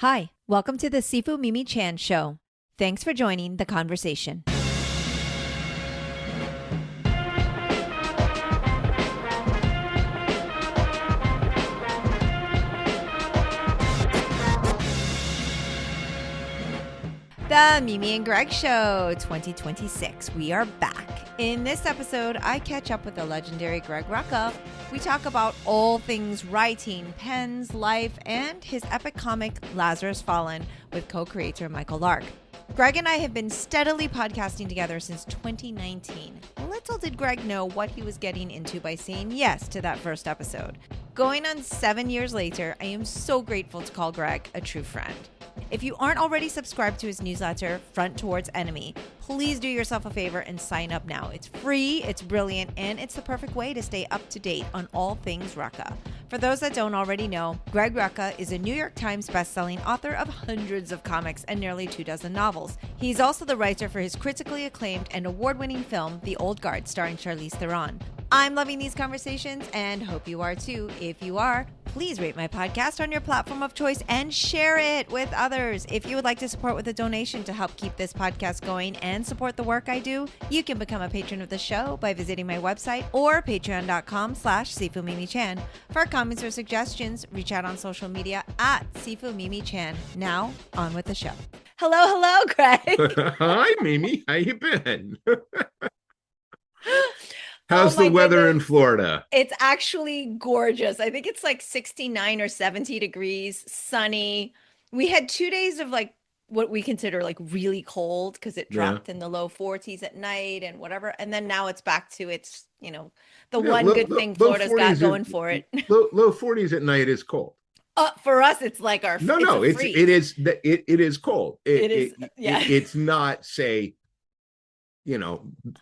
Hi, welcome to the Sifu Mimi Chan Show. Thanks for joining the conversation. The Mimi and Greg Show 2026. We are back. In this episode, I catch up with the legendary Greg Rucka. We talk about all things writing, pens, life, and his epic comic Lazarus Fallen with co-creator Michael Lark. Greg and I have been steadily podcasting together since 2019. Little did Greg know what he was getting into by saying yes to that first episode. Going on 7 years later, I am so grateful to call Greg a true friend. If you aren't already subscribed to his newsletter, Front Towards Enemy, please do yourself a favor and sign up now. It's free, it's brilliant, and it's the perfect way to stay up to date on all things Rucka. For those that don't already know, Greg Rucka is a New York Times bestselling author of hundreds of comics and nearly 24 novels. He's also the writer for his critically acclaimed and award-winning film, The Old Guard, starring Charlize Theron. I'm loving these conversations and hope you are too. If you are, please rate my podcast on your platform of choice and share it with others. If you would like to support with a donation to help keep this podcast going and support the work I do, you can become a patron of the show by visiting my website or patreon.com/SifuMimiChan. For comments or suggestions, reach out on social media at SifuMimiChan. Now, on with the show. Hello, Greg. Hi, Mimi. How you been? How's the weather in Florida? It's actually gorgeous. I think it's like 69 or 70 degrees, sunny. We had 2 days of like what we consider like really cold because it dropped in the low 40s at night and whatever. And then now it's back to its, good thing Florida's got going for it. Low 40s at night is cold. For us, it's like our it is cold. It is. It's not, say,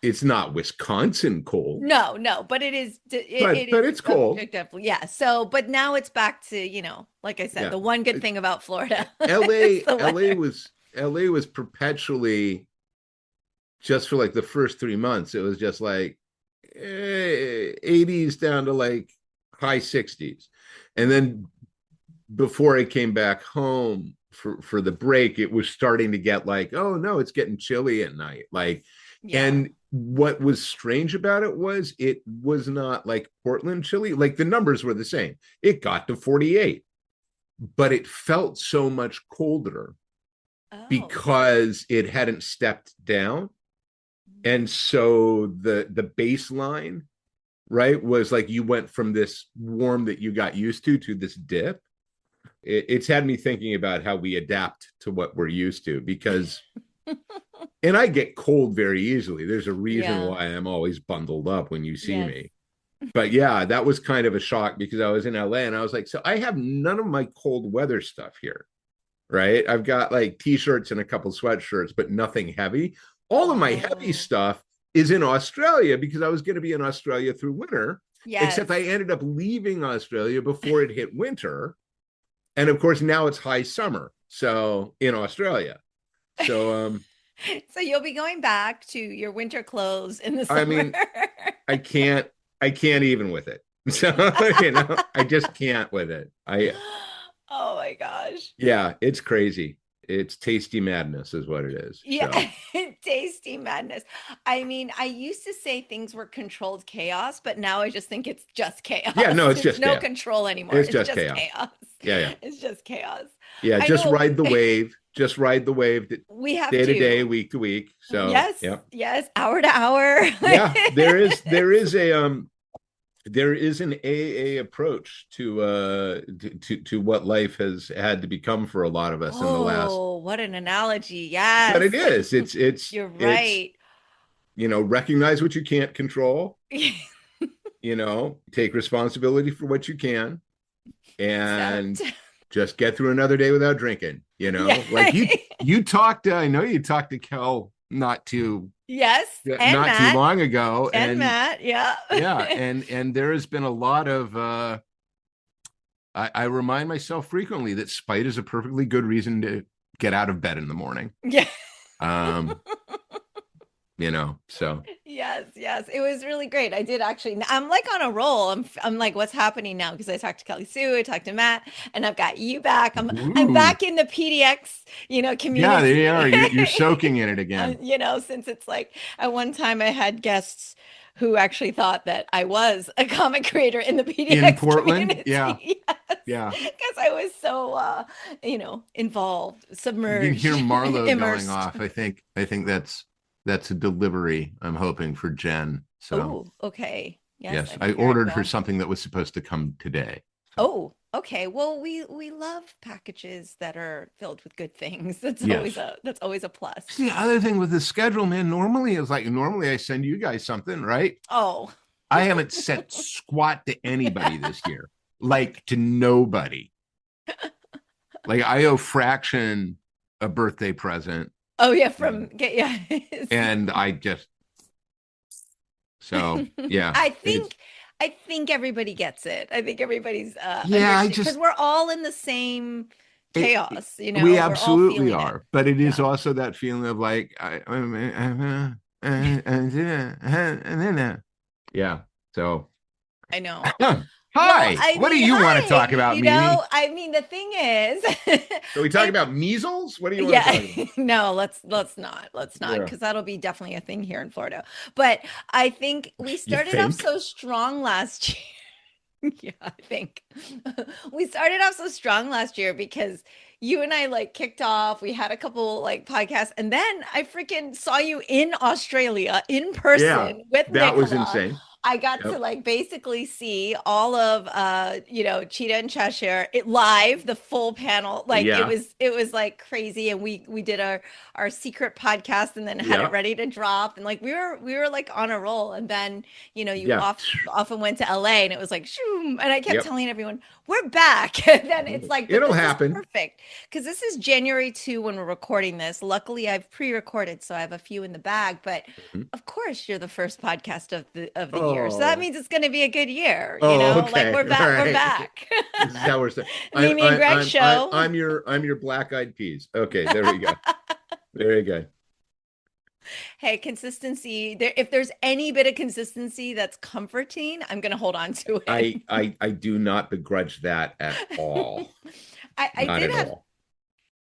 it's not Wisconsin cold. No, but it is. But it's cold. Definitely, yeah. So, but now it's back to, like I said, the one good thing about Florida. LA was perpetually, just for like the first 3 months, it was just like 80s down to like high 60s. And then before I came back home for the break, it was starting to get like, oh no, it's getting chilly at night. Like, and what was strange about it was not like Portland chilly. Like the numbers were the same. It got to 48, but it felt so much colder because it hadn't stepped down. And so the baseline, right, was like you went from this warm that you got used to this dip. It's had me thinking about how we adapt to what we're used to, because and I get cold very easily. There's a reason why I'm always bundled up when you see me. But yeah, that was kind of a shock because I was in LA and I was like, so I have none of my cold weather stuff here, right? I've got like t-shirts and a couple sweatshirts, but nothing heavy. All of my heavy stuff is in Australia because I was going to be in Australia through winter, except I ended up leaving Australia before it hit winter. And of course, now it's high summer. So in Australia. So, so you'll be going back to your winter clothes in the summer. I mean, I can't even with it. So, I just can't with it. Oh my gosh. Yeah, it's crazy. It's tasty madness is what it is. Yeah, so. Tasty madness. I mean, I used to say things were controlled chaos, but now I just think it's just chaos. Yeah, no, it's just no chaos. Control anymore. It's just chaos. Yeah. It's just chaos. Yeah, just ride the wave. Just ride the wave. We have day to day, week to week. So yes, hour to hour. Yeah, there is an AA approach to what life has had to become for a lot of us in the last. Oh, what an analogy! Yes, but it is. It's. You're right. Recognize what you can't control. Take responsibility for what you can, and just get through another day without drinking. Like you talked. I know you talked to Kel not too long ago, and Matt, and there has been a lot of I remind myself frequently that spite is a perfectly good reason to get out of bed in the morning. So Yes, yes. It was really great. I did actually. I'm like on a roll. I'm like, what's happening now? Because I talked to Kelly Sue, I talked to Matt, and I've got you back. I'm ooh, back in the PDX, yeah, there you are. community. You're soaking in it again. Since it's like at one time I had guests who actually thought that I was a comic creator in the In PDX Portland, yeah, community. Yes. yeah. Because I was so involved, You can hear submerged, Marlo going immersed. off. I think that's a delivery I'm hoping for Jen. So Oh, okay. Yes, yes, I I hear it ordered her go. something that was supposed to come today. So Oh, okay. Well, we love packages that are filled with good things. yes. That's always a plus. See, the other thing with the schedule, man, normally I send you guys something, right? Oh, I haven't sent squat to anybody this year, like to nobody. Like I owe Fraction a birthday present, oh yeah, yeah. and yeah, I it's think I think everybody gets it. I think everybody's yeah, I understand because just we're all in the same it, chaos, we We're all absolutely feeling it. are, but it is Yeah, also that feeling of like yeah. So I know. Well, hi, I what do mean, you want to hi, talk about, Mimi? I mean, the thing is, So we talk I about measles? What do you want to yeah, talk about? no, let's not, Yeah. because that'll be definitely a thing here in Florida. But I think we You started off think? so strong last year. Yeah, I think we started off so strong last year because you and I like kicked off. We had a couple like podcasts, and then I freaking saw you in Australia in Yeah, person with that was Nicola. insane. I got to Yep. like basically see all of Cheetah and Cheshire it live, the full panel. Like Yeah. it was like crazy. And we did our secret podcast and then had it Yeah. ready to drop. And like we were like on a roll. And then you Yeah. often went to LA and it was like shoom, and I kept Yep. telling everyone we're back. And then it's like, but It'll this is happen. perfect because this is January 2 when we're recording this. Luckily, I've pre-recorded, so I have a few in the bag. But Mhm. of course, you're the first podcast of the year, so that Oh. means it's going to be a good year. Oh, Like okay. All we're right. back. This is how we're saying. Mimi and Greg show. I'm your black eyed peas. Okay, there we go. Very good. Hey, consistency. There, if there's any bit of consistency that's comforting, I'm going to hold on to it. I do not begrudge that at all. I Not did at have all.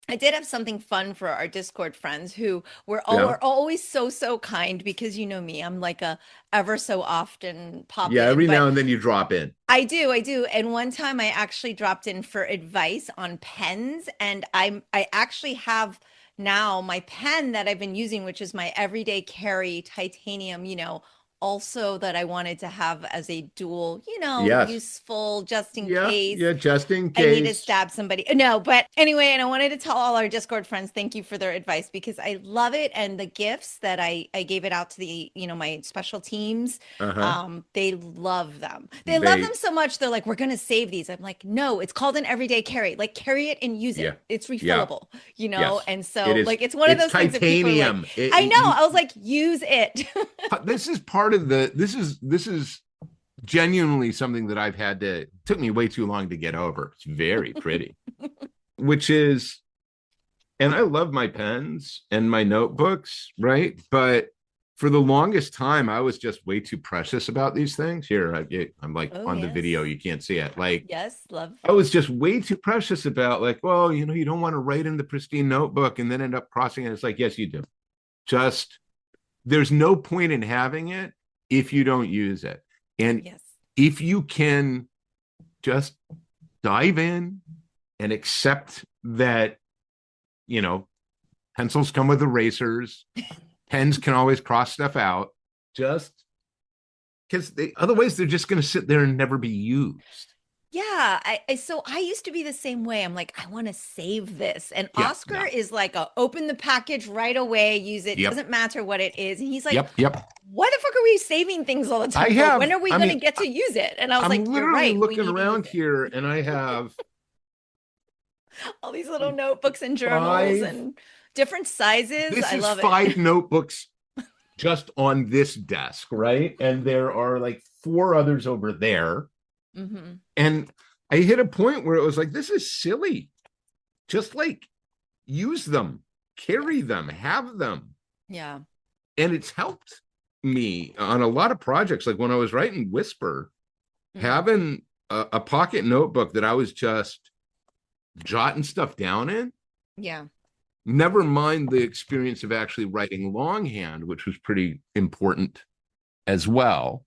I did have something fun for our Discord friends who Yeah. were always so kind because you know me, I'm like a ever so often pop Yeah. in, Every but now and then you drop in. I do. And one time I actually dropped in for advice on pens, and I actually have now my pen that I've been using, which is my everyday carry titanium, also that I wanted to have as a dual, Yes. useful just in Yeah. case. Yeah. Just in I need to case. stab somebody. No, but anyway, and I wanted to tell all our Discord friends thank you for their advice because I love it and the gifts that I gave it out to the, my special teams. Uh-huh. They love them. They love them They, so much they're like, we're gonna save these. I'm like, no, it's called an everyday carry. Like carry it and use yeah. it. It's Yeah. refillable, Yes. And It so is. like it's one of It's those things that people are like, titanium. I know. I was like, use it. This is part of this is genuinely something that I've had to took me way too long to get over. It's very pretty. Which is, and I love my pens and my notebooks, right? But for the longest time, I was just way too precious about these things. Here, I'm like Oh on the video, yes. you can't see it. Like Yes, love. I was just way too precious about like, well, you don't want to write in the pristine notebook and then end up crossing it. It's like, yes, you do. Just there's no point in having it if you don't use it. And Yes. if you can just dive in and accept that, you know, pencils come with erasers, pens can always cross stuff out, just because otherwise they're just going to sit there and never be used. Yeah, so I used to be the same way. I'm like, I want to save this. And Yeah, Oscar no. is like, open the package right away, use it, Yep. doesn't matter what it is. And he's like, Yep. Yep. why the fuck are we saving things all the I time for? When have, are we I going to mean, get to use it? And I was I'm like, you're literally right, we looking need to use around it. here and I have All these little notebooks and journals five, and different sizes. this I is love it. five notebooks just on this desk, right? And there are like four others over there. Hmm. And I hit a point where it was like, this is silly. Just like use them, Yes. carry them, have them. Yeah. and it's helped me on a lot of projects. Like when I was writing Whisper, having a pocket notebook that I was just jotting stuff down in. Yeah. Never mind the experience of actually writing longhand, which was pretty important as well,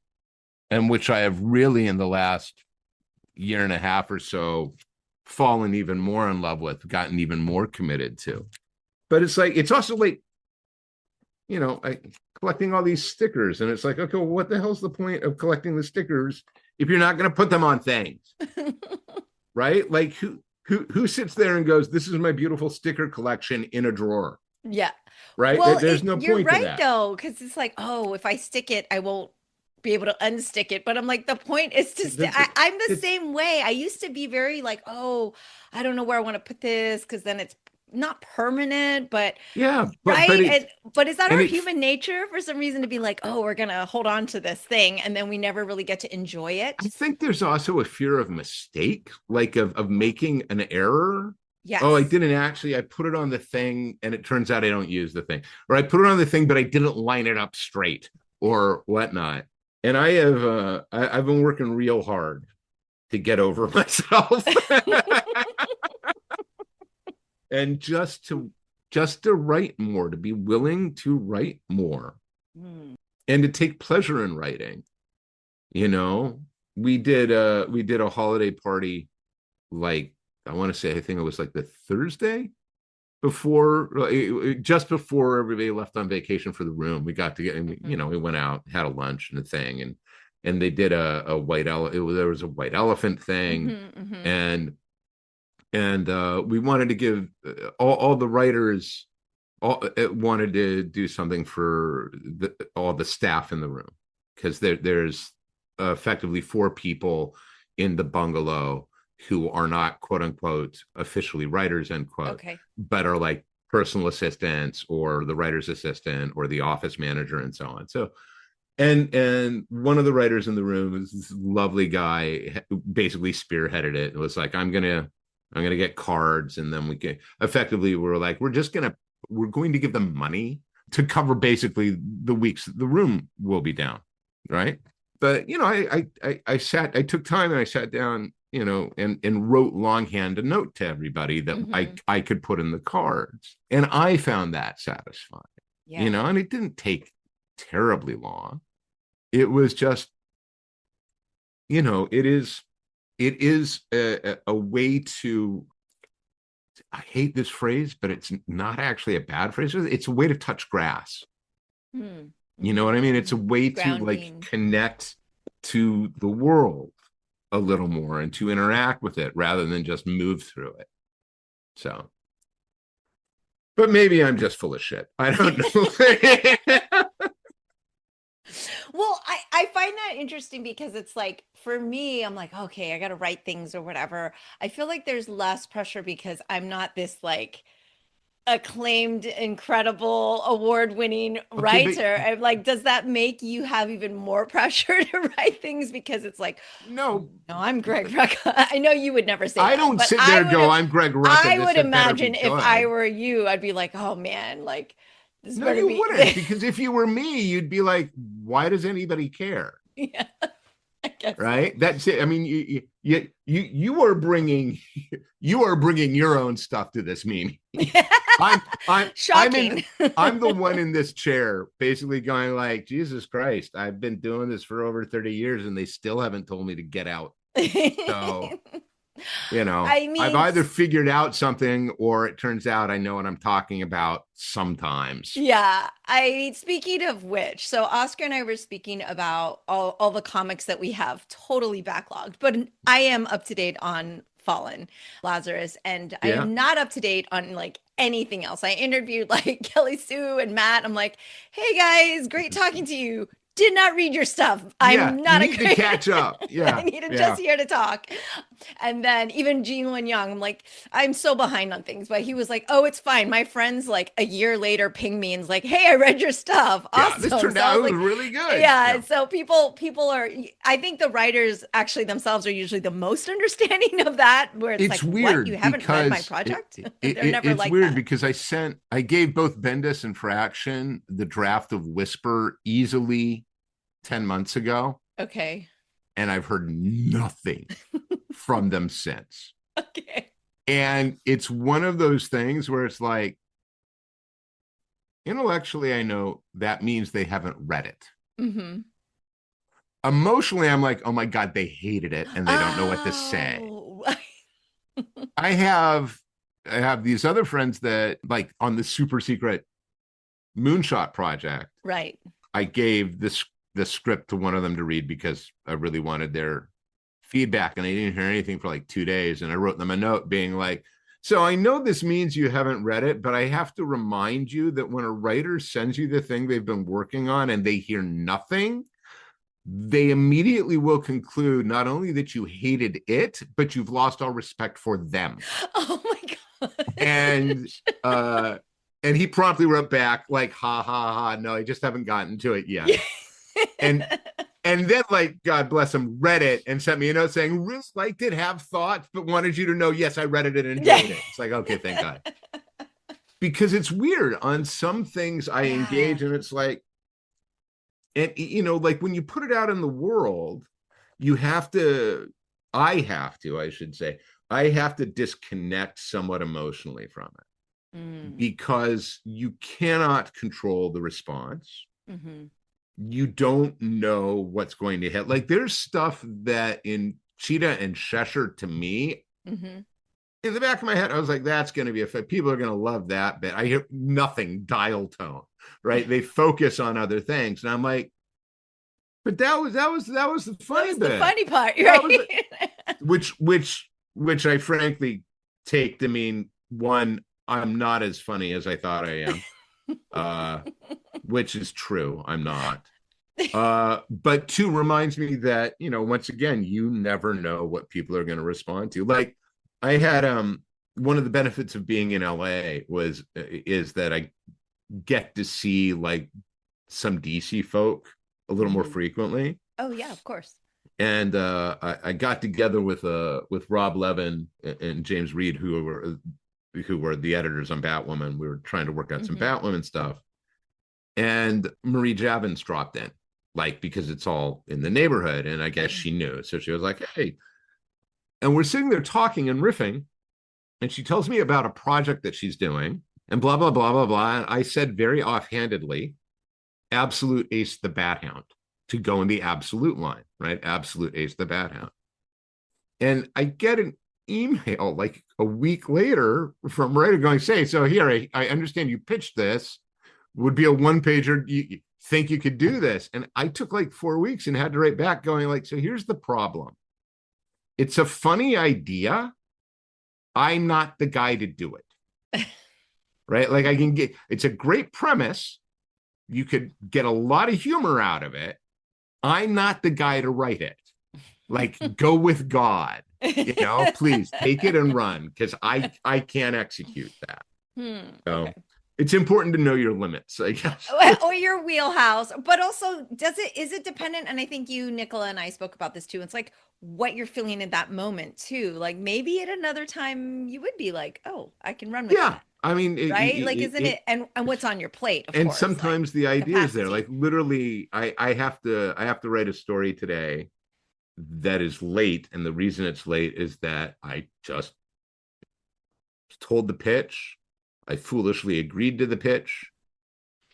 and which I have really in the last year and a half or so fallen even more in love with, gotten even more committed to. But it's like, it's also like, collecting all these stickers. And it's like, okay, well, what the hell's the point of collecting the stickers if you're not going to put them on things? Right? Like who sits there and goes, this is my beautiful sticker collection in a drawer? Yeah. Right? Well, There's no you're point to right that. though, because it's like, oh, if I stick it, I won't be able to unstick it. But I'm like, the point is to I'm the It's same way. I used to be very like, oh, I don't know where I want to put this because then it's not permanent, but yeah, but right. it But is that and our it human nature for some reason to be like, oh, we're gonna hold on to this thing and then we never really get to enjoy I it? think there's also a fear of mistake, like of making an error. Oh, I Yes. didn't actually, I put it on the thing and it turns out I don't use the thing. Or I put it on the thing, but I didn't line it up straight or whatnot. And I've been working real hard to get over myself. And just to write more, to be willing to write more Hmm. and to take pleasure in writing. You know, we did a holiday party, like I want to say, I think it was like the Thursday before, just before everybody left on vacation for the room. We got to get, and we went out, had a lunch and a thing, and they did a white elephant. There was a white elephant thing, and we wanted to give all the writers wanted to do something for all the staff in the room, because there's effectively four people in the bungalow who are not quote unquote officially writers end quote, Okay. but are like personal assistants or the writer's assistant or the office manager and so on. So and one of the writers in the room is this lovely guy who basically spearheaded it. It was like, I'm gonna get cards, and then we can effectively, we're like, we're going to give them money to cover basically the weeks the room will be down, right? But I took time and I sat down, and wrote longhand a note to everybody that I could put in the cards, and I found that satisfying, Yeah. and it didn't take terribly long. It was just, it is a way to, I hate this phrase, but it's not actually a bad phrase. It's a way to touch grass. You know what I mean? It's a way to like Grounding. connect to the world a little more and to interact with it rather than just move through it. So, but maybe I'm just full of shit. I don't know. Well, I find that interesting because it's like for me, I'm like, okay, I got to write things or whatever. I feel like there's less pressure because I'm not this like acclaimed, incredible, award-winning Okay, but writer. I'm like, does that make you have even more pressure to write things because it's like, no, no, I'm Greg Rucka. I know you would never say I that, don't but sit there and go, I'm Greg Rucka. I This would had better be imagine if I good. were you, I'd be like, oh man, like this No, better you be. wouldn't, because if you were me, you'd be like, why does anybody care? Yeah, I guess so. Right? That's it. I mean, you are bringing your own stuff to this meeting. I'm I'm I'm in Shocking. I'm the one in this chair basically going like, Jesus Christ, I've been doing this for over 30 years and they still haven't told me to get out. So, I I've mean, either figured out something or it turns out I know what I'm talking about sometimes. yeah. I mean, speaking of which, so Oscar and I were speaking about all the comics that we have totally backlogged, but I am up to date on Fallen Lazarus, and I Yeah. am not up to date on like anything else. I interviewed like Kelly Sue and Matt. I'm like, hey guys, great talking to you. did not read your stuff. Yeah, I'm not you need to catch up. Yeah, I needed yeah. just here to talk. And then even Gene Lin Young, I'm like, I'm so behind on things, but he was like, oh, it's fine. My friends like a year later ping me and is like, hey, I read your stuff. Yeah, Awesome. this turned So I out was it was like, really good. yeah. So people are, I think the writers actually themselves are usually the most understanding of that, where it's like, It's what? You weird haven't read my because project? They're never it's like weird that. because I gave both Bendis and Fraction the draft of Whisper easily 10 months ago, Okay. and I've heard nothing from them since. Okay. And it's one of those things where it's like, intellectually, I know that means they haven't read it. Mm-hmm. Emotionally, I'm like, oh my God, they hated it and they don't know what to say. Oh. I have these other friends that, like, on the super secret Moonshot project, Right. I gave the script to one of them to read because I really wanted their feedback, and I didn't hear anything for like 2 days. And I wrote them a note being like, so I know this means you haven't read it, but I have to remind you that when a writer sends you the thing they've been working on and they hear nothing, they immediately will conclude not only that you hated it, but you've lost all respect for them. Oh my God. And he promptly wrote back like, ha ha ha, no, I just haven't gotten to it yet. and then, like, God bless him, read it and sent me a note saying, really liked it, have thoughts, but wanted you to know, yes, I read it and enjoyed it. It's like, okay, thank God. Because it's weird. On some things I engage, and it's like, and you know, like when you put it out in the world, you have to, I should say, I have to disconnect somewhat emotionally from it because you cannot control the response. Mm-hmm. You don't know what's going to hit. Like, there's stuff that in Cheetah and Cheshire, to me, in the back of my head, I was like, that's going to be a fit. People are going to love that bit. I hear nothing dial tone, right? They focus on other things. And I'm like, but that was the funny bit. The funny part, right? Which I frankly take to mean, one, I'm not as funny as I thought I am. Which is true. I'm not. But two, reminds me that, you know, once again, you never know what people are going to respond to. Like, I had one of the benefits of being in LA is that I get to see like some DC folk a little more frequently. Oh yeah, of course. And I got together with Rob Levin and James Reed, who were the editors on Batwoman. We were trying to work out some Batwoman stuff. And Marie Javins dropped in, like, because it's all in the neighborhood. And I guess she knew. So she was like, hey. And we're sitting there talking and riffing. And she tells me about a project that she's doing and blah, blah, blah, blah, blah. And I said very offhandedly, Absolute Ace the Bat Hound, to go in the Absolute line, right? Absolute Ace the Bat Hound. And I get an email like a week later from writer going, say, so here, I understand you pitched this. Would be a one-pager. You think you could do this? And I took like 4 weeks and had to write back going like, so here's the problem. It's a funny idea. I'm not the guy to do it. Right? Like, it's a great premise. You could get a lot of humor out of it. I'm not the guy to write it. Like, go with God, you know, please take it and run, because I can't execute that. So okay. It's important to know your limits, I guess. Or your wheelhouse, but also is it dependent? And I think you, Nicola, and I spoke about this too. It's like what you're feeling at that moment too. Like maybe at another time you would be like, oh, I can run with that. I mean, right? Isn't it? And what's on your plate? Of and course, sometimes like, the idea capacity. is there. Like, literally, I have to write a story today that is late, and the reason it's late is that I just told the pitch. I foolishly agreed to the pitch,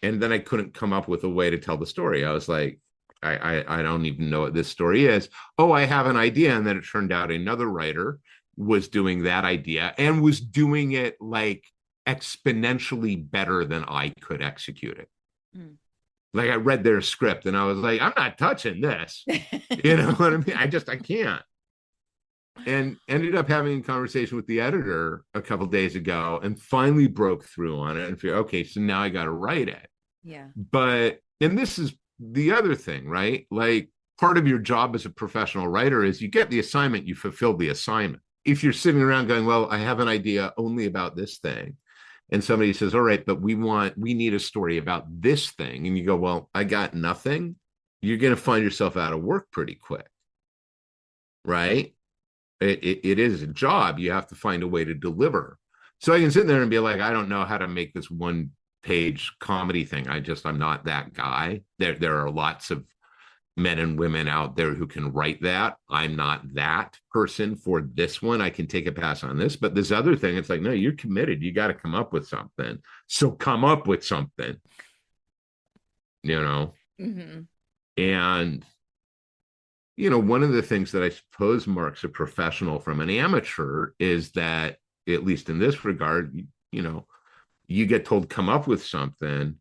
and then I couldn't come up with a way to tell the story. I was like, I don't even know what this story is. Oh, I have an idea. And then it turned out another writer was doing that idea and was doing it like exponentially better than I could execute it. Like, I read their script and I was like, I'm not touching this. You know what I mean? I can't. And ended up having a conversation with the editor a couple of days ago and finally broke through on it and figured, okay, so now I got to write it. Yeah. But, and this is the other thing, right? Like part of your job as a professional writer is you get the assignment, you fulfill the assignment. If you're sitting around going, well, I have an idea only about this thing, and somebody says, all right, but we need a story about this thing, and you go, well, I got nothing, you're going to find yourself out of work pretty quick, right? It is a job. You have to find a way to deliver. So I can sit there and be like, I don't know how to make this one page comedy thing. I'm not that guy. There are lots of men and women out there who can write that. I'm not that person for this one. I can take a pass on this, but this other thing, it's like, no, you're committed. You got to come up with something. So come up with something, you know? Mm-hmm. And, one of the things that I suppose marks a professional from an amateur is that, at least in this regard, you get told, come up with something.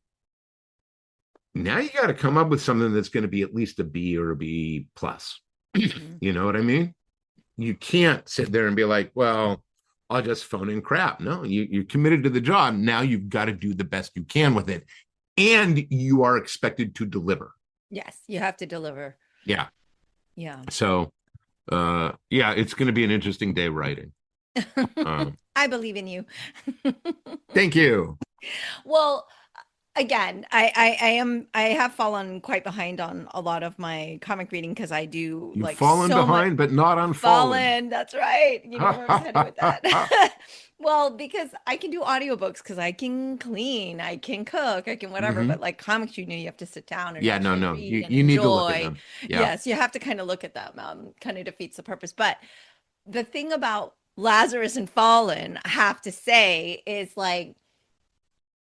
Now you got to come up with something that's going to be at least a B or a B plus. Mm-hmm. You know what I mean? You can't sit there and be like, well, I'll just phone in crap. No, you're committed to the job. Now you've got to do the best you can with it. And you are expected to deliver. Yes, you have to deliver. Yeah. Yeah. So, it's going to be an interesting day writing. I believe in you. Thank you. Well, again, I have fallen quite behind on a lot of my comic reading because I do You've like fallen so behind, much but not unfallen. That's right. You know where I was headed with that. Well, because I can do audiobooks because I can clean, I can cook, I can whatever. But like comics, you have to sit down and Yeah, actually no. read and You need to look at enjoy. them. Yeah. Yes, you have to kind of look at them. Kind of defeats the purpose. But the thing about Lazarus and Fallen, I have to say, is like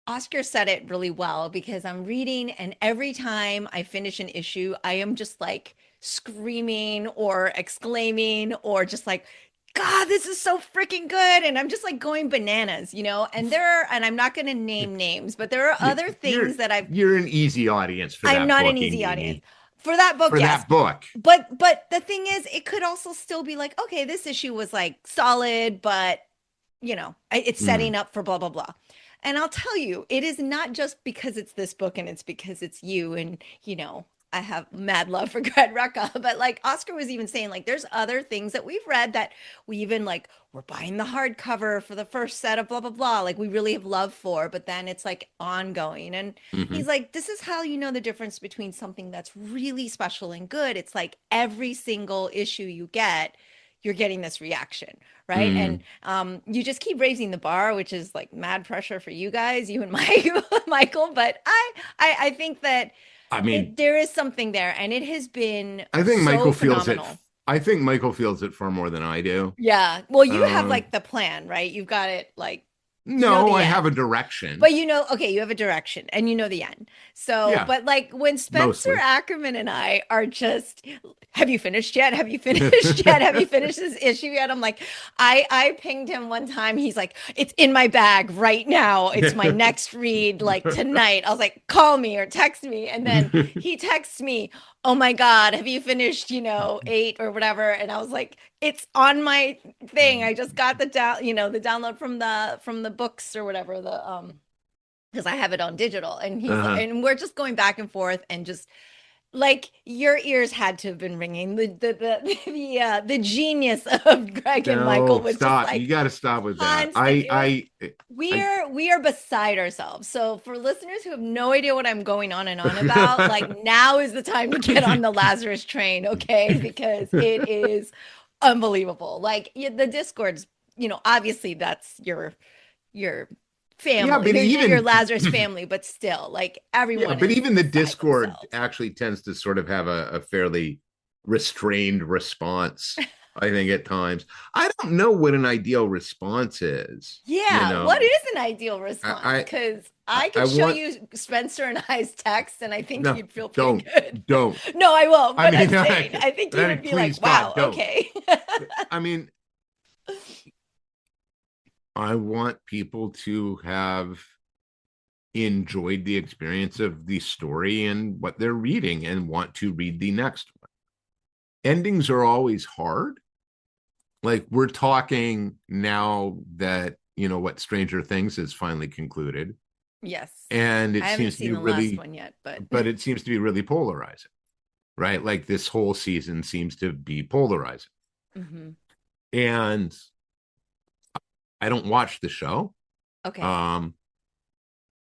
Oscar said it really well because I'm reading, and every time I finish an issue, I am just like screaming or exclaiming or just like, God, this is so freaking good. And I'm just like going bananas, and I'm not going to name names, but there are other things that You're an easy audience for I'm that not book, an easy audience Mimi. for that book. For Yes. that book. But the thing is, it could also still be like, okay, this issue was like solid, but it's setting up for blah, blah, blah. And I'll tell you, it is not just because it's this book and it's because it's you. And, I have mad love for Greg Rucka, but like Oscar was even saying, like, there's other things that we've read that we even like, we're buying the hardcover for the first set of blah, blah, blah. Like we really have love for, but then it's like ongoing. And he's like, this is how you know the difference between something that's really special and good. It's like every single issue you get, you're getting this reaction, right? And you just keep raising the bar, which is like mad pressure for you guys, you and Michael. But I think that I mean, there is something there, and it has been I think so Michael phenomenal. feels it. I think Michael feels it far more than I do. Yeah. Well, you have like the plan, right? You've got it like No, I the have a end. direction. But okay, you have a direction and you know the end. So, Yeah, but like when Spencer mostly. Ackerman and I are just, have you finished yet? Have you finished yet? Have you finished this issue yet? I'm like, I pinged him one time. He's like, it's in my bag right now. It's my next read, like tonight. I was like, call me or text me. And then he texts me, oh my God, have you finished, 8 or whatever? And I was like, it's on my thing. I just got the the download from the books or whatever, because I have it on digital. And and we're just going back and forth and just like your ears had to have been ringing. The genius of Greg and Michael No, was just stop. like You got to stop with that. constant. We are beside ourselves. So for listeners who have no idea what I'm going on and on about, like now is the time to get on the Lazarus train, okay? Because it is unbelievable. Like the Discord's, obviously that's your yeah, family. but They're your even Lazarus family, but still, like yeah, everyone but is even the beside Discord themselves. actually tends to sort of have a fairly restrained response. I think at times. I don't know what an ideal response is. Yeah, what is an ideal response? I Because I, I I could show want you Spencer and I's text, and I think no, you'd feel pretty good. don't. No, I won't. I But mean, I'm saying, I think you would be please, like, "Wow, God, don't. okay." I mean, I want people to have enjoyed the experience of the story and what they're reading and want to read the next one. Endings are always hard. Like we're talking now that, what Stranger Things is finally concluded. Yes. And it I haven't seems to seen be the last really, one yet, but but it seems to be really polarizing, right? Like this whole season seems to be polarizing. Mhm. And I don't watch the show. Okay. Um,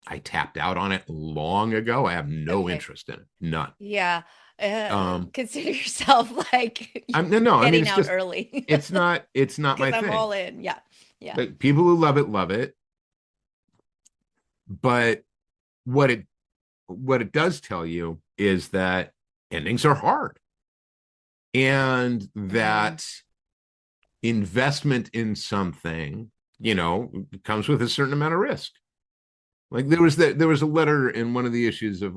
I tapped out on it long ago. I have no Okay. interest in it. None. Yeah. Um, Consider yourself like I'm no, I mean getting it's out just early it's not because my I'm thing. all in. Yeah. Yeah. Like people who love it. But what it what it does tell you is that endings are hard and Hmm. that investment in something, comes with a certain amount of risk. Like there was a letter in one of the issues of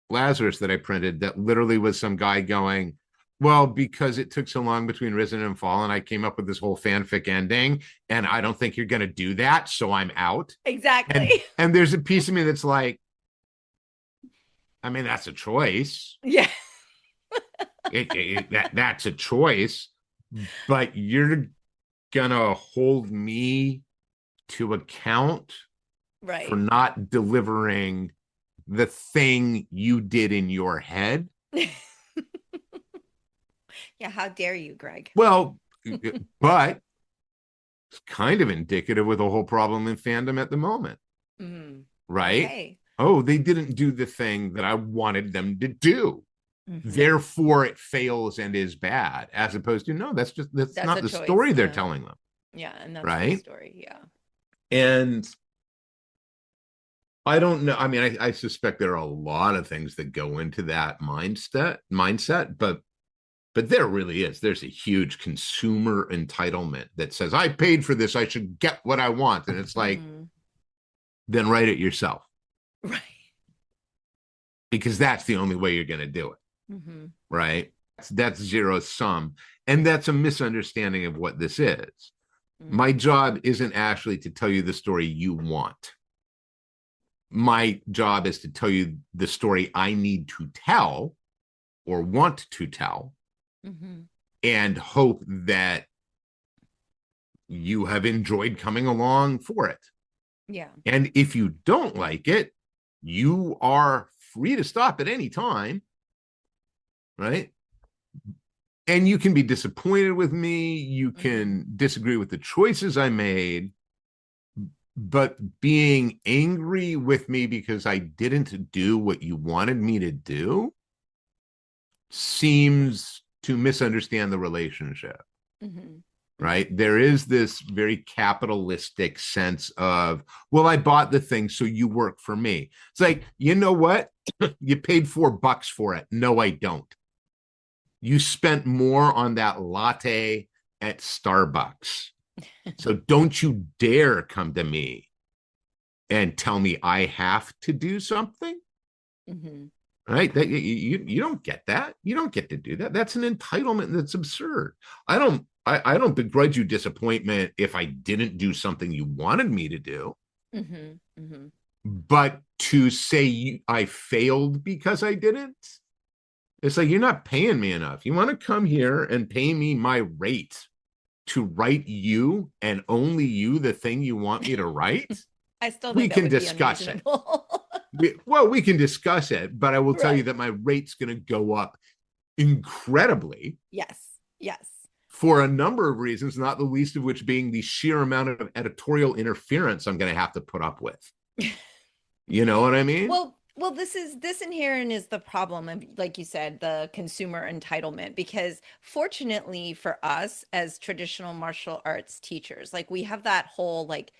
Lazarus that I printed that literally was some guy going, well, because it took so long between Risen and Fallen, I came up with this whole fanfic ending, and I don't think you're going to do that, so I'm out. Exactly. And there's a piece of me that's like, I mean, that's a choice. Yeah. That's a choice, but you're gonna hold me to account for Right. not delivering the thing you did in your head. Yeah. How dare you, Greg? Well, but it's kind of indicative with the whole problem in fandom at the moment, Mm. right? Okay. Oh, they didn't do the thing that I wanted them to do. Hmm. Therefore, it fails and is bad, as opposed to no, that's That's not a the choice. story they're Yeah. telling them, Yeah. And that's the right? story. Yeah. And I don't know. I mean, I suspect there are a lot of things that go into that mindset, but there really is. There's a huge consumer entitlement that says, I paid for this, I should get what I want. And it's like, Hmm. then write it yourself. Right. Because that's the only way you're gonna do it. Hmm. Right. That's zero sum. And that's a misunderstanding of what this is. My Hmm. job isn't actually to tell you the story you want. My job is to tell you the story I need to tell or want to tell Hmm. and hope that you have enjoyed coming along for it. Yeah. And if you don't like it, you are free to stop at any time, right? And you can be disappointed with me. You Hmm. can disagree with the choices I made, but being angry with me because I didn't do what you wanted me to do seems to misunderstand the relationship, Hmm. Hmm. right? There is this very capitalistic sense of, well, I bought the thing, so you work for me. It's like, you know what? You paid $4 for it. No, I don't. You spent more on that latte at Starbucks. So don't you dare come to me and tell me I have to do something. Hmm. Right? That you don't get that. You don't get to do that. That's an entitlement that's absurd. I don't begrudge you disappointment if I didn't do something you wanted me to do. Hmm. Hmm. But to say I failed because I didn't, it's like you're not paying me enough. You want to come here and pay me my rate to write you and only you the thing you want me to write? I still We think that can would be discuss it. unreasonable. We can discuss it, but I will tell you Right. that my rate's going to go up incredibly Yes. Yes. for a number of reasons, not the least of which being the sheer amount of editorial interference I'm going to have to put up with. You know what I mean? Well, this inherent is the problem of, like you said, the consumer entitlement, because fortunately for us as traditional martial arts teachers, like we have that whole like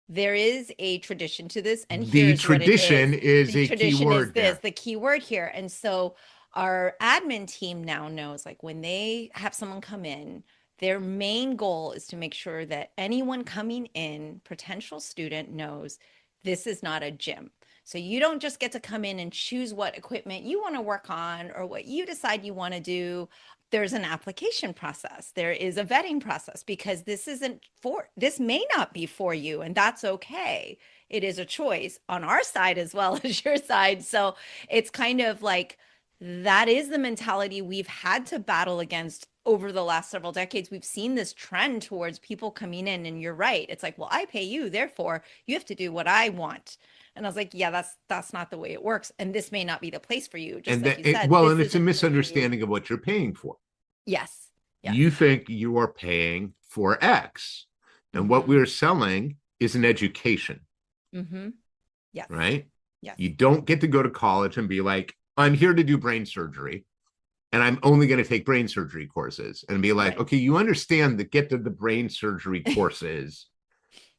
there is a tradition to this, and The here's what it tradition is. is The a key tradition is word this, there. the key word here. And so our admin team now knows like when they have someone come in, their main goal is to make sure that anyone coming in, potential student, knows this is not a gym. So you don't just get to come in and choose what equipment you want to work on or what you decide you want to do. There's an application process. There is a vetting process because this may not be for you, and that's okay. It is a choice on our side as well as your side. So it's kind of like that is the mentality we've had to battle against over the last several decades, we've seen this trend towards people coming in, and you're right. It's like, well, I pay you, therefore you have to do what I want. And I was like, yeah, that's not the way it works. And this may not be the place for you. Just And like that you said, and this it's a isn't for you. misunderstanding of what you're paying for. Yes. Yes. You think you are paying for X, and what Mm-hmm. we're selling is an education. Mm-hmm. Yes. Right? Yes. You don't get to go to college and be like, I'm here to do brain surgery, and I'm only going to take brain surgery courses, and be like, Right. okay, you understand that get to the brain surgery courses,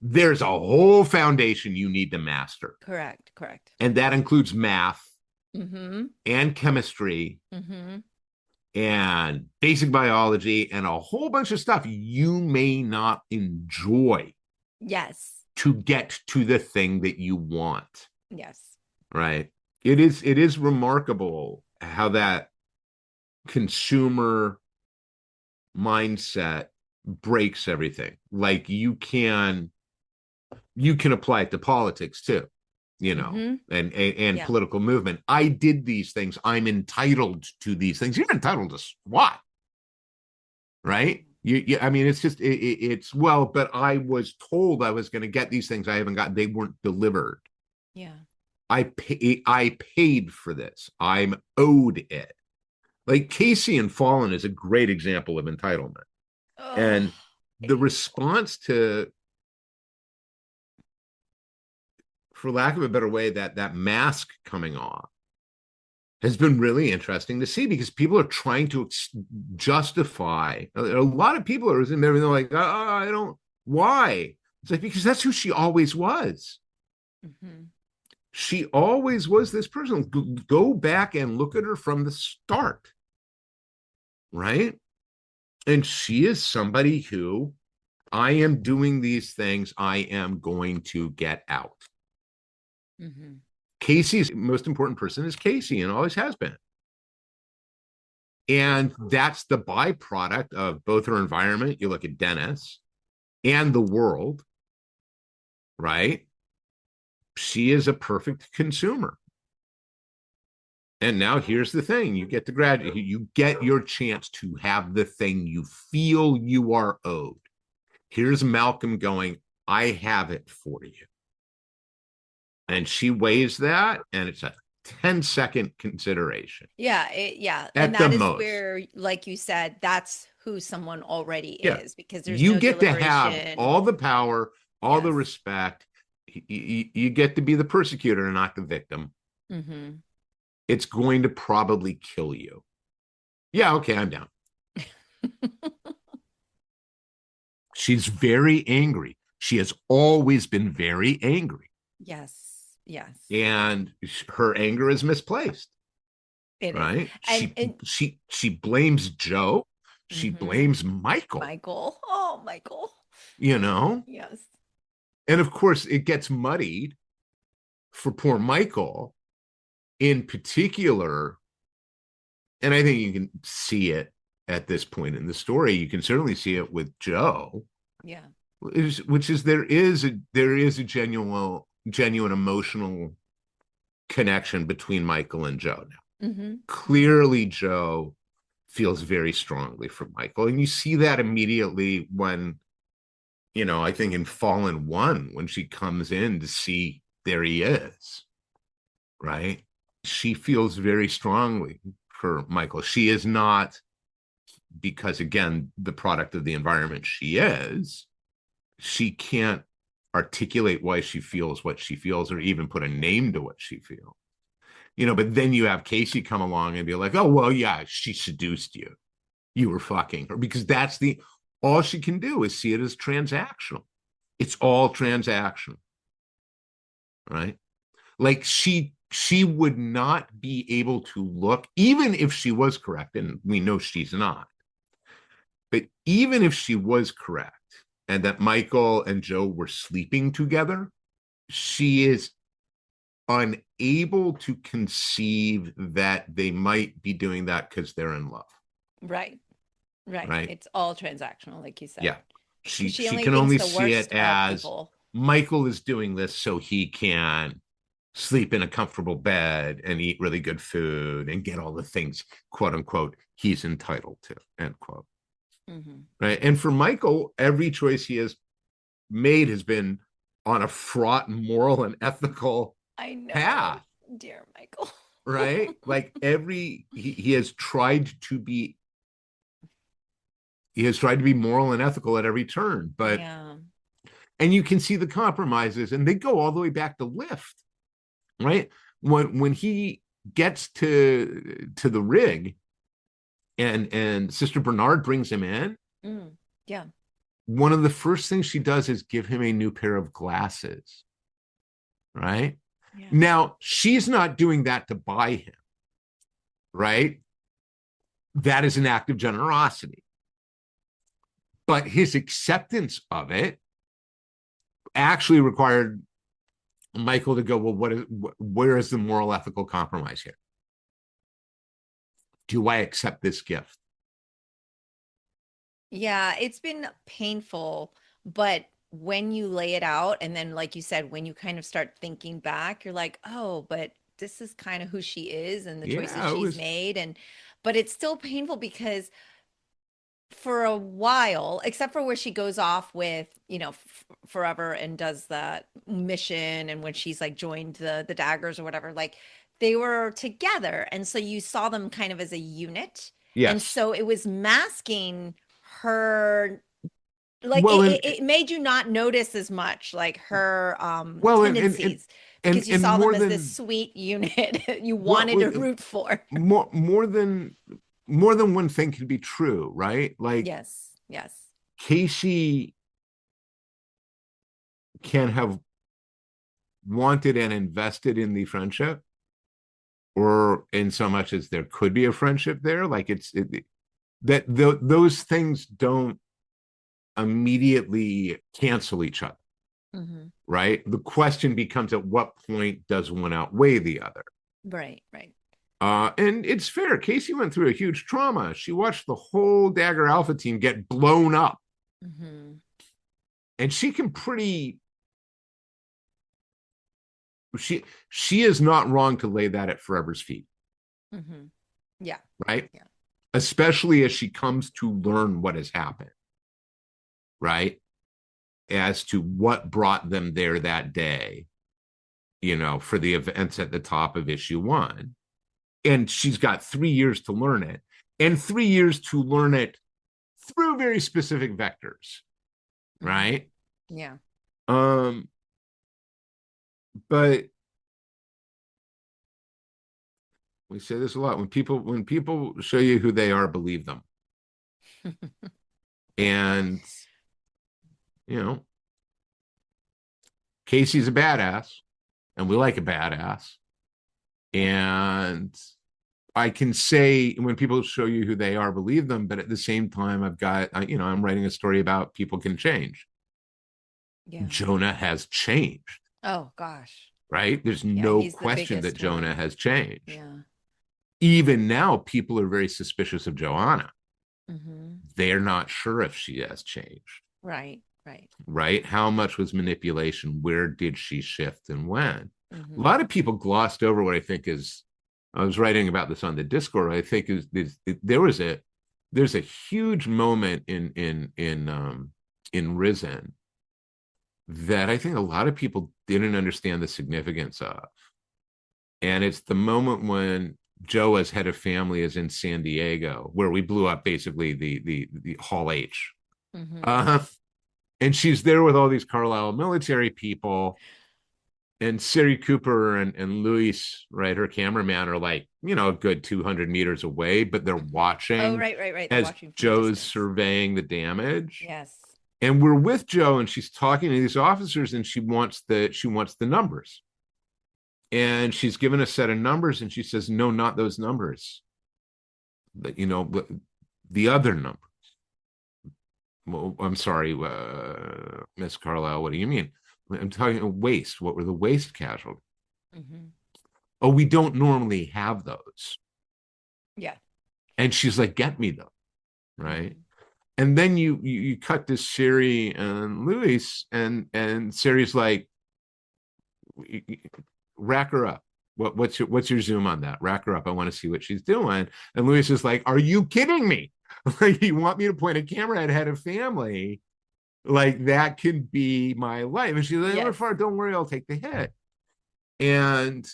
there's a whole foundation you need to master. Correct. Correct. And that includes math Mm-hmm. and chemistry Mm-hmm. and basic biology and a whole bunch of stuff you may not enjoy Yes. to get to the thing that you want. Yes. Right? It is remarkable how that consumer mindset breaks everything. Like you can apply it to politics too, Mm-hmm. and Yeah. political movement. I did these things. I'm entitled to these things. You're entitled to what? Right? I mean, it's just it's well, but I was told I was going to get these things. I haven't got. They weren't delivered. Yeah. I paid for this. I'm owed it. Like Casey and Fallen is a great example of entitlement. Oh, And the response to, for lack of a better way, that mask coming off has been really interesting to see, because people are trying to justify. A lot of people are in there and they're like, I don't, why? It's like, because that's who she always was. mm-hmm. She always was this person. Go back and look at her from the start. Right? And she is somebody who, I am doing these things, I am going to get out. Mm-hmm. Casey's most important person is Casey and always has been. And that's the byproduct of both her environment. You look at Dennis and the world, right? She is a perfect consumer. And now here's the thing. You get to graduate. You get your chance to have the thing you feel you are owed. Here's Malcolm going, I have it for you. And she weighs that, and it's a 10-second consideration. Yeah, yeah. At And the that is most. where, like you said, that's who someone already Yeah. is, because there's You no get to have deliberation. all the power, all the Yes. respect. You get to be the persecutor and not the victim. Mm-hmm. It's going to probably kill you. Yeah, okay, I'm down. She's very angry. She has always been very angry. Yes. Yes. And her anger is misplaced. It is. Right? And She blames Joe. She mm-hmm. blames Michael. Michael. Oh, Michael. You know? Yes. And of course, it gets muddied for poor Michael in particular. And I think you can see it at this point in the story. You can certainly see it with Joe. Yeah. Which is there is a genuine emotional connection between Michael and Joe now. Mm-hmm. Clearly, Joe feels very strongly for Michael. And you see that immediately when, I think in Fallen 1, when she comes in to see there he is, right? She feels very strongly for Michael. She is not, because again, the product of the environment she can't articulate why she feels what she feels or even put a name to what she feels. But then you have Casey come along and be like, oh, well, yeah, she seduced you. You were fucking her, because all she can do is see it as transactional. It's all transactional, right? Like she would not be able to look, even if she was correct, and we know she's not, but even if she was correct and that Michael and Joe were sleeping together, she is unable to conceive that they might be doing that because they're in love. Right. It's all transactional, like you said. Yeah. She only can thinks only the see worst it about as people. Michael is doing this so he can sleep in a comfortable bed and eat really good food and get all the things, quote unquote, he's entitled to, end quote. Mm-hmm. right? And for Michael, every choice he has made has been on a fraught moral and ethical I know, path, dear Michael. right? Like he has tried to be moral and ethical at every turn, but Yeah. and you can see the compromises, and they go all the way back to Lift, right? When he gets to the rig, and Sister Bernard brings him in, Mm. Yeah. one of the first things she does is give him a new pair of glasses, right? Yeah. Now, she's not doing that to buy him, right? That is an act of generosity. But his acceptance of it actually required Michael to go, well, where is the moral ethical compromise here? Do I accept this gift? Yeah, it's been painful, but when you lay it out, and then, like you said, when you kind of start thinking back, you're like, oh, but this is kind of who she is and the choices Yeah, it she's was. made. But it's still painful because for a while, except for where she goes off with, forever and does that mission, and when she's like joined the daggers or whatever, like they were together. And so you saw them kind of as a unit. And Yes. so it was masking her, like Well, it made you not notice as much like her well, tendencies, because you and saw them more as this than sweet unit you well, wanted to root for. more than one thing can be true, right? Like Yes, yes. Casey can have wanted and invested in the friendship, or in so much as there could be a friendship there. Like those things don't immediately cancel each other, Hmm. right? The question becomes, at what point does one outweigh the other? Right, right. And it's fair. Casey went through a huge trauma. She watched the whole Dagger Alpha team get blown up, Hmm. and she can pretty. She is not wrong to lay that at Forever's feet, Hmm. Yeah, right? yeah. Especially as she comes to learn what has happened, right? As to what brought them there that day, for the events at the top of issue 1. And she's got 3 years to learn it, and 3 years to learn it through very specific vectors, Hmm. right? Yeah. Um, but we say this a lot: when people show you who they are, believe them. And you know, Casey's a badass, and we like a badass. And I can say, when people show you who they are, believe them. But at the same time, I'm writing a story about people can change. Yeah. Jonah has changed, Oh gosh. right? There's Yeah, no he's the question that biggest Jonah one. has changed. Yeah. Even now, people are very suspicious of Joanna. Hmm. They're not sure if she has changed, Right, right. right? How much was manipulation? Where did she shift, and when? A Hmm. lot of people glossed over what I think is. I was writing about this on the Discord. I think there's a huge moment in Risen that I think a lot of people didn't understand the significance of. And it's the moment when Joe, as head of family, is in San Diego, where we blew up basically the Hall H. Hmm. Uh, and she's there with all these Carlisle military people. And Siri Cooper and Luis, right, her cameraman, are like, a good 200 meters away, but they're Hmm. Oh, watching right, right, right. They're as watching from a Joe's distance. surveying the damage. Yes. And we're with Joe, and she's talking to these officers, and she wants the numbers. And she's given a set of numbers, and she says, no, not those numbers. But the other number. Well, I'm sorry, Miss Carlisle, what do you mean? I'm talking waste. What were the waste casualties? Hmm. Oh, we don't normally have those. Yeah. And she's like, get me them, right? Hmm. And then you cut to Siri and Luis, and Siri's like, rack her up. what's your zoom on that? Rack her up. I want to see what she's doing. And Louis is like, are you kidding me? Like, you want me to point a camera at head of family? Like, that can be my life. And she's like, Yes. don't worry, I'll take the hit. And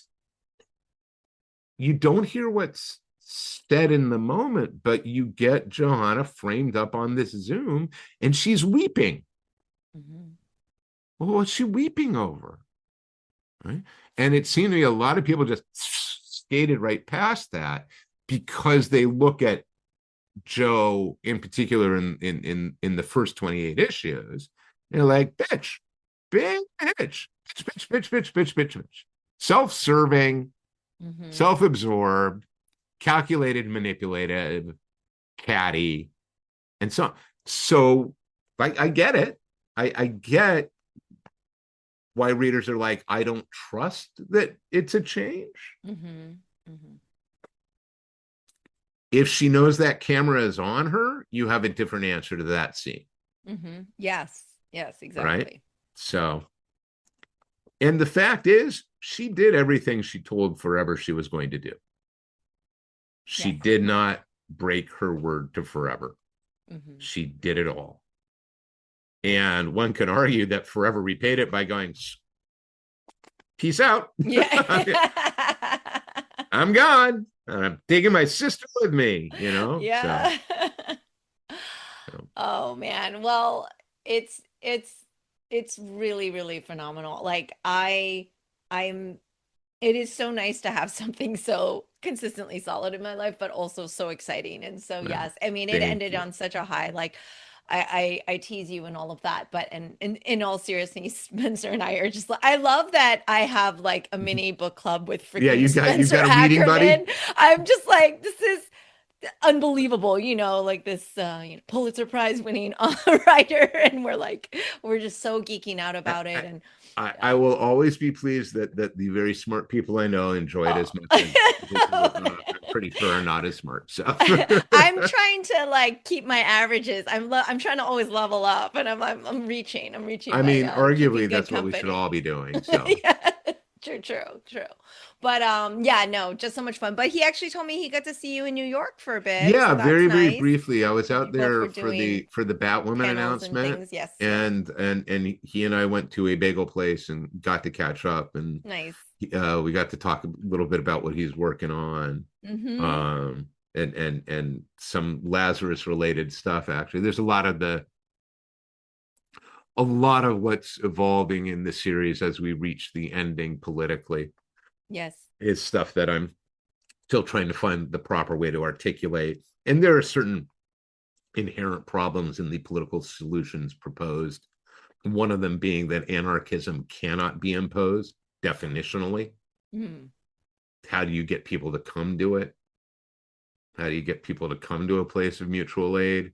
you don't hear what's said in the moment, but you get Johanna framed up on this Zoom and she's weeping. Mm-hmm. Well, what's she weeping over? Right. And it seemed to me a lot of people just skated right past that because they look at Joe in particular in the first 28 issues. They're like, bitch, bitch, bitch, bitch, bitch, bitch, bitch, bitch, bitch. Self-serving, Mm-hmm. self-absorbed, calculated, manipulative, catty, and so I get it. I get why readers are like, I don't trust that it's a change. Mm-hmm. Mm-hmm. If she knows that camera is on her, you have a different answer to that scene. Mm-hmm. Yes. Yes, exactly. Right? So, and the fact is, she did everything she told Forever she was going to do. She Yes. did not break her word to Forever. Mm-hmm. She did it all. And one could argue that Forever repaid it by going, peace out. Yeah. I'm gone. I'm taking my sister with me, you know? Yeah. So. Oh man. Well, it's really, really phenomenal. Like I'm it is so nice to have something so consistently solid in my life, but also so exciting. And so, No, yes, I mean, it thank ended you. on such a high. Like, I tease you and all of that, but and in all seriousness, Spencer and I are just like, I love that I have like a mini book club with Yeah, freaking you've Spencer got a reading buddy. Ackerman. I'm just like, this is unbelievable, like this Pulitzer Prize winning writer, and we're just so geeking out I, about it. I, And I will always be pleased that the very smart people I know enjoy it oh. as much as the people that I'm pretty sure are not as smart. So I'm trying to like keep my averages. I'm trying to always level up, and I'm reaching. I'm reaching I by mean, keeping arguably good that's what we should company. all be doing. So Yeah. True. But yeah, no, just so much fun. But he actually told me he got to see you in New York for a bit, yeah, so that's very nice. briefly. I was And you out both there were doing for the Batwoman panels and announcement, things. Yes. and he and I went to a bagel place and got to catch up, and Nice. we got to talk a little bit about what he's working on, Mm-hmm. um, and some Lazarus related stuff. Actually, there's a lot of what's evolving in the series as we reach the ending politically Yes. is stuff that I'm still trying to find the proper way to articulate. And there are certain inherent problems in the political solutions proposed. One of them being that anarchism cannot be imposed definitionally. Mm. How do you get people to come to it? How do you get people to come to a place of mutual aid?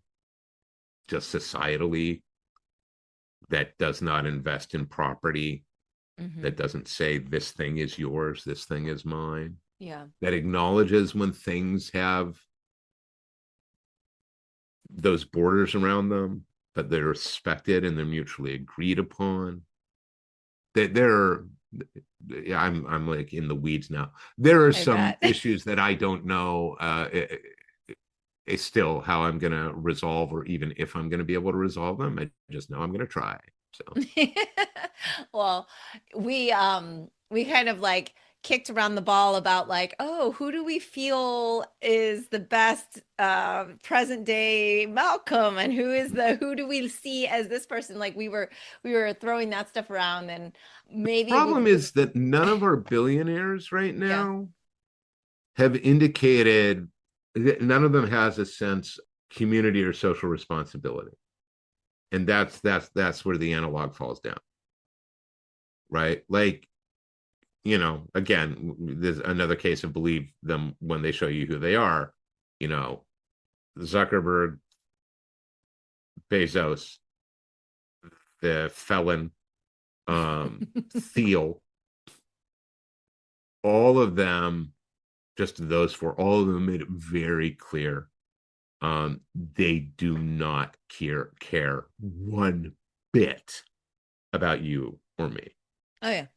Just societally, that does not invest in property, Mm-hmm. that doesn't say this thing is yours, this thing is mine, Yeah. that acknowledges when things have those borders around them, but they're respected and they're mutually agreed upon. That there are, yeah, I'm like in the weeds now. There are I some bet. issues that I don't know still how I'm going to resolve, or even if I'm going to be able to resolve them. I just know I'm going to try. So Well, we kind of like kicked around the ball about like, oh, who do we feel is the best present day Malcolm, and who do we see as this person? Like we were throwing that stuff around, and maybe it problem would is that none of our billionaires right yeah. now have indicated that none of them has a sense of community or social responsibility. And that's where the analog falls down. Right? Like, again, there's another case of believe them when they show you who they are. Zuckerberg, Bezos, the felon, Thiel, all of them, just those four, all of them made it very clear. They do not care one bit about you or me. Oh yeah.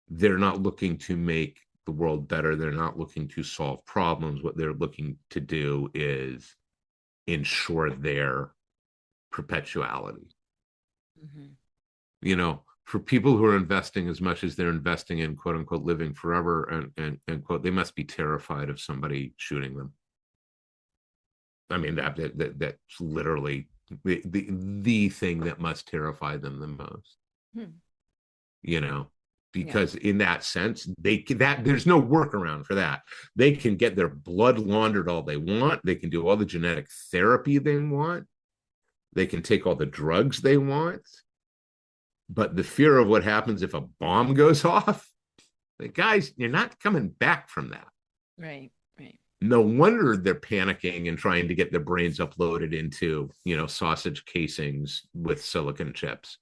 They're not looking to make the world better. They're not looking to solve problems. What they're looking to do is ensure their perpetuality. Mm-hmm. You know, for people who are investing as much as they're investing in quote unquote living forever and quote, they must be terrified of somebody shooting them. I mean, that's literally the thing that must terrify them the most. You know, because in that sense, there's no workaround for that. They can get their blood laundered all they want. They can do all the genetic therapy they want. They can take all the drugs they want. But the fear of what happens if a bomb goes off, like, guys, you're not coming back from that. Right, right. No wonder they're panicking and trying to get their brains uploaded into, sausage casings with silicon chips.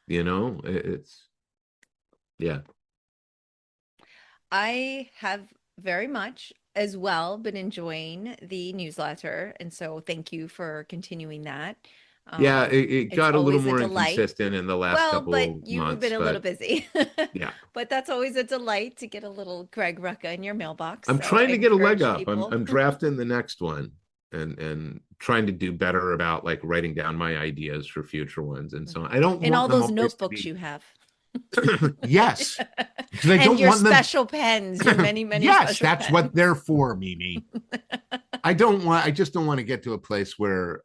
It's, yeah. I have very much as well been enjoying the newsletter. And so thank you for continuing that. Yeah, it It's got a little always a more delight. inconsistent in the last Well, couple but of you've months, been a little but busy. yeah. But that's always a delight to get a little Greg Rucka in your mailbox. I'm So trying I to get a leg encourage up. people. I'm drafting the next one and trying to do better about like writing down my ideas for future ones. And so I don't And want all them those always to notebooks be you have. yes. Because I And don't your want them special pens, your many yes, special that's pens. what they're for, Mimi. I just don't want to get to a place where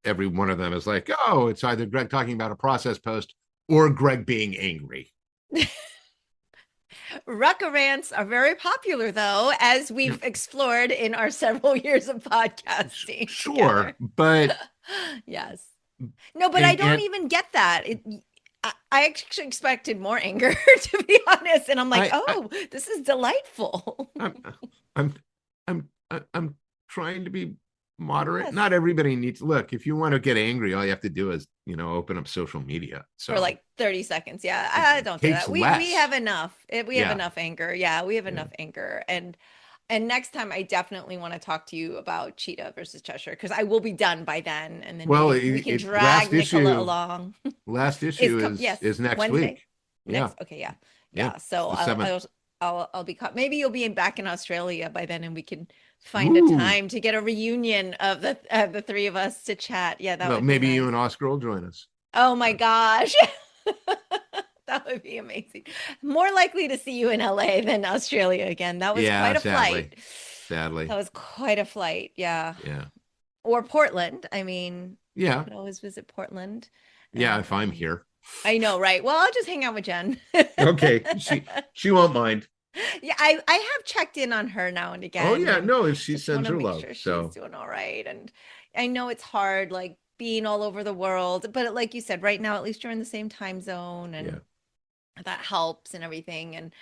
every one of them is like, oh, it's either Greg talking about a process post or Greg being angry. Rucka rants are very popular, though, as we've explored in our several years of podcasting. Sure, together. but yes, no, but I don't and even get that. I actually expected more anger, to be honest, and I'm like, this is delightful. I'm I'm trying to be moderate. Yes. Not everybody needs. Look, if you want to get angry, all you have to do is open up social media. So For like 30 seconds. Yeah, I don't do takes that. less. We have enough. We have Yeah. enough anger. Yeah, we have enough anger. And next time I definitely want to talk to you about Cheetah versus Cheshire because I will be done by then. And then we can drag Nicola along. Last issue is next Wednesday. Week. Next, okay, yeah. So I'll be caught. Maybe you'll be back in Australia by then, and we can find a time to get a reunion of the three of us to chat. Yeah, that would maybe be nice. you and Oscar will join us. Oh my gosh. That would be amazing. More likely to see you in LA than Australia again. That was quite a flight. Sadly. That was quite a flight. Yeah. Yeah. Or Portland. I mean, yeah. I could always visit Portland. Yeah, if I'm here. I know, right? Well, I'll just hang out with Jen. Okay. She won't mind. Yeah, I have checked in on her now and again. Oh yeah, no, she sends her love. Sure so she's doing all right. And I know it's hard, like being all over the world, but like you said, right now at least you're in the same time zone and that helps and everything. And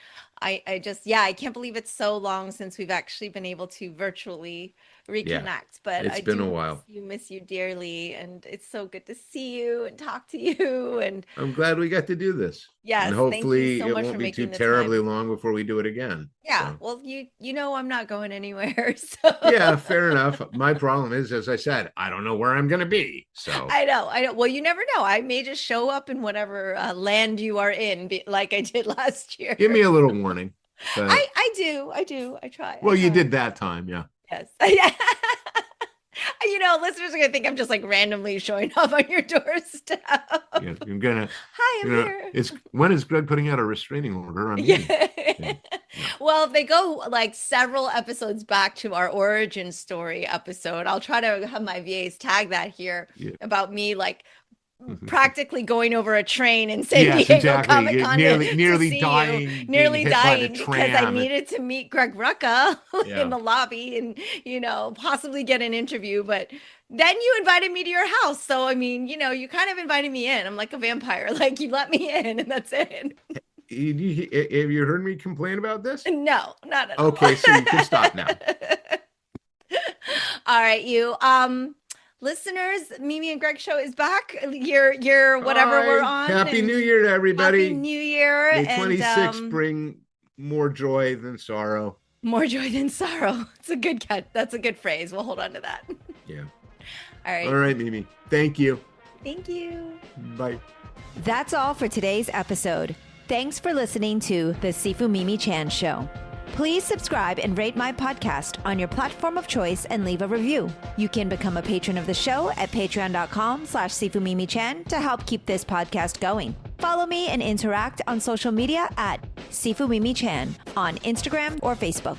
I just I can't believe it's so long since we've actually been able to virtually reconnect. But it's been a while. Miss you dearly, and it's so good to see you and talk to you. And I'm glad we got to do this. Yes, and hopefully thank you so much it won't for be too making the terribly time. long before we do it again. Yeah, so. Well, you know I'm not going anywhere. So yeah, fair enough. My problem is, as I said, I don't know where I'm going to be. So I know. Well, you never know. I may just show up in whatever land you are in, like I did last year. Give me a little warning. But... I do. I try. Well, you did that time, yeah. Yes. Yeah. Listeners are gonna think I'm just like randomly showing up on your doorstep. Yeah, I'm gonna. Hi, I'm here. When is Greg putting out a restraining order on me? Yeah. Well, if they go like several episodes back to our origin story episode, I'll try to have my VAs tag that here about me like practically going over a train in San Diego Comic-Con nearly dying because I needed to meet Greg Rucka in the lobby and possibly get an interview. But then you invited me to your house, so I mean, you kind of invited me in. I'm like a vampire, like you let me in, and that's it. Have you heard me complain about this? No, not at all. Okay, so you can stop now. All right, you listeners, Mimi and Greg show is back. Your whatever we're on. Happy New Year to everybody. Happy New Year. May 26 bring more joy than sorrow. More joy than sorrow. It's a good cut. That's a good phrase. We'll hold on to that. Yeah. All right. All right, Mimi. Thank you. Thank you. Bye. That's all for today's episode. Thanks for listening to The Sifu Mimi Chan Show. Please subscribe and rate my podcast on your platform of choice and leave a review. You can become a patron of the show at patreon.com/SifuMimiChan to help keep this podcast going. Follow me and interact on social media at Sifu Mimi Chan on Instagram or Facebook.